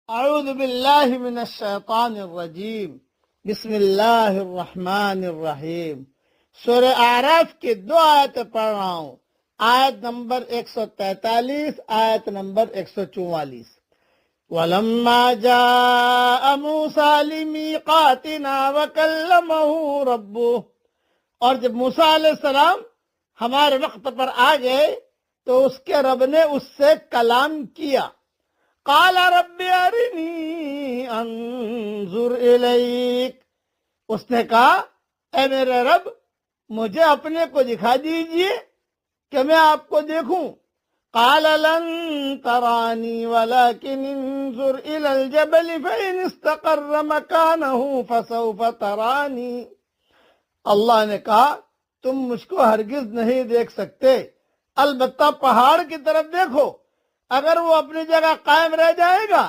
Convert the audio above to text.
اعوذ باللہ من الشیطان الرجیم بسم اللہ الرحمن الرحیم۔ سورہ اعراف کی 2 آیتیں پڑھ رہا ہوں، آیت نمبر 143، آیت نمبر 144۔ وَلَمَّا جَاءَ مُوسَىٰ لِمِيقَاتِنَا وَكَلَّمَهُ رَبُّهُ، اور جب موسیٰ علیہ السلام ہمارے وقت پر آ گئے تو اس کے رب نے اس سے کلام کیا۔ قال رب ارنی انظر الیک، اس نے کہا اے میرے رب مجھے اپنے کو دکھا دیجئے کہ میں آپ کو دیکھوں۔ قال لن ترانی ولكن انظر الى الجبل فإن استقر مكانه فسوف ترانی، اللہ نے کہا تم مجھ کو ہرگز نہیں دیکھ سکتے، البتہ پہاڑ کی طرف دیکھو، اگر وہ اپنی جگہ قائم رہ جائے گا